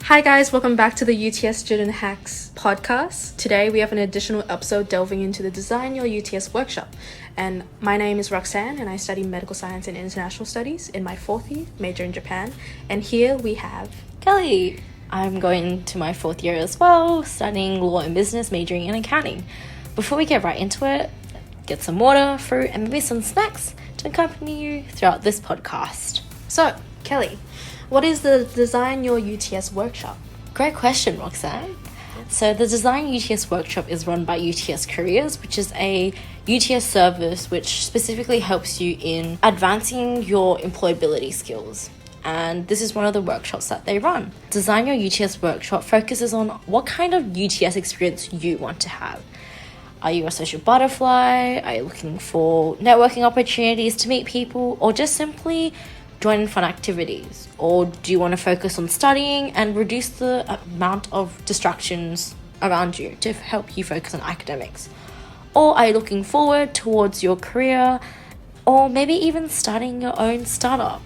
Hi guys, welcome back to the UTS Student Hacks podcast. Today we have an additional episode delving into the Design Your UTS Workshop. And my name is Roxanne and I study medical science and international studies in my fourth year, major in Japan. And here we have Kelly. I'm going to my fourth year as well, studying law and business, majoring in accounting. Before we get right into it, get some water, fruit, and maybe some snacks to accompany you throughout this podcast. So, Kelly, what is the Design Your UTS Workshop? Great question, Roxanne. So the Design UTS Workshop is run by UTS Careers, which is a UTS service which specifically helps you in advancing your employability skills. And this is one of the workshops that they run. Design Your UTS Workshop focuses on what kind of UTS experience you want to have. Are you a social butterfly? Are you looking for networking opportunities to meet people, or just simply join in fun activities? Or do you want to focus on studying and reduce the amount of distractions around you to help you focus on academics? Or are you looking forward towards your career, or maybe even starting your own startup?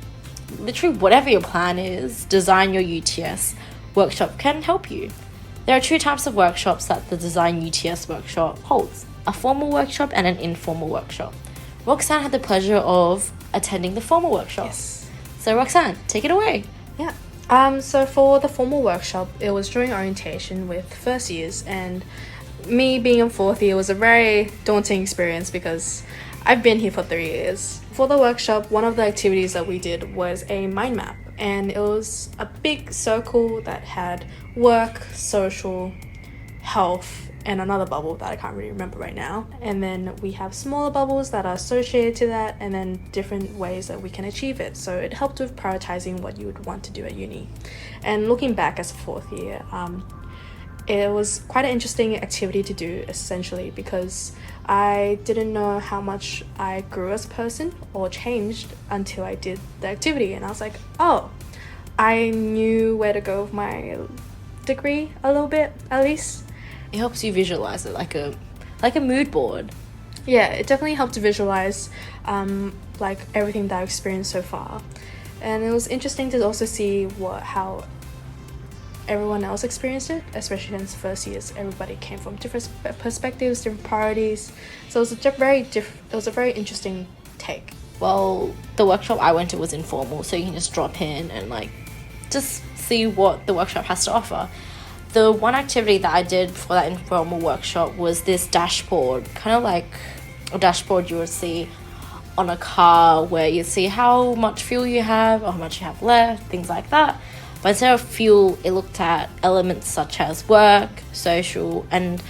Literally whatever your plan is, Design Your UTS Workshop can help you. There are two types of workshops that the Design UTS Workshop holds: a formal workshop and an informal workshop. Roxanne had the pleasure of attending the formal workshop. Yes. So Roxanne, take it away. Yeah. So for the formal workshop, it was during orientation with first years, and me being in fourth year was a very daunting experience because I've been here for 3 years. For the workshop, one of the activities that we did was a mind map, and it was a big circle that had work, social, health, and another bubble that I can't really remember right now. And then we have smaller bubbles that are associated to that, and then different ways that we can achieve it. So it helped with prioritizing what you would want to do at uni. And looking back as a fourth year, it was quite an interesting activity to do, essentially, because I didn't know how much I grew as a person or changed until I did the activity. And I was like, oh, I knew where to go with my degree a little bit, at least. It helps you visualize it like a mood board. Yeah, it definitely helped to visualize like everything that I've experienced so far. And it was interesting to also see how everyone else experienced it, especially since first years everybody came from different perspectives, different priorities. So it was a very interesting take. Well, the workshop I went to was informal, so you can just drop in and just see what the workshop has to offer. The one activity that I did for that informal workshop was this dashboard, kind of like a dashboard you would see on a car, where you see how much fuel you have or how much you have left, things like that. But instead of fuel, it looked at elements such as work, social, and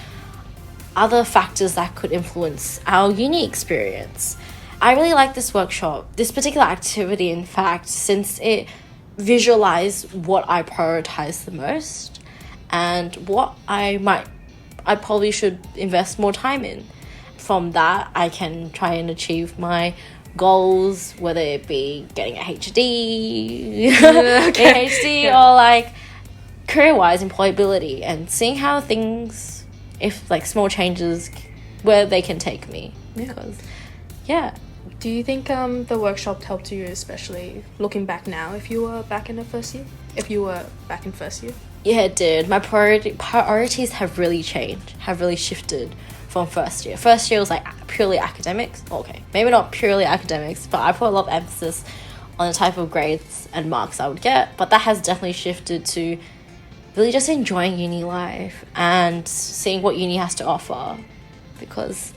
other factors that could influence our uni experience. I really like this workshop, this particular activity, in fact, since it visualized what I prioritize the most and what I probably should invest more time in. From that, I can try and achieve my goals, whether it be getting a HD, Okay. or career-wise employability, and seeing how things, if small changes, where they can take me. Because Do you think the workshop helped you, especially looking back now, if you were back in first year? Yeah, it did. My priorities have really changed, have really shifted from first year. First year was purely academics. Okay, maybe not purely academics, but I put a lot of emphasis on the type of grades and marks I would get. But that has definitely shifted to really just enjoying uni life and seeing what uni has to offer, because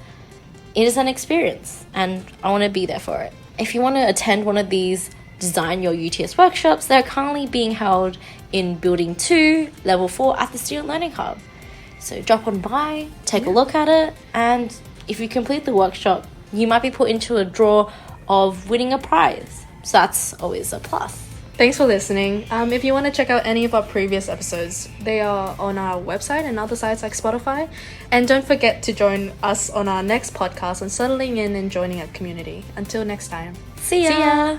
it is an experience and I want to be there for it. If you want to attend one of these Design Your UTS workshops, they're currently being held in Building 2, Level 4 at the Student Learning Hub. So drop on by, take a look at it, and if you complete the workshop, you might be put into a draw of winning a prize. So that's always a plus. Thanks for listening. If you want to check out any of our previous episodes, they are on our website and other sites like Spotify. And don't forget to join us on our next podcast on settling in and joining a community. Until next time. See ya!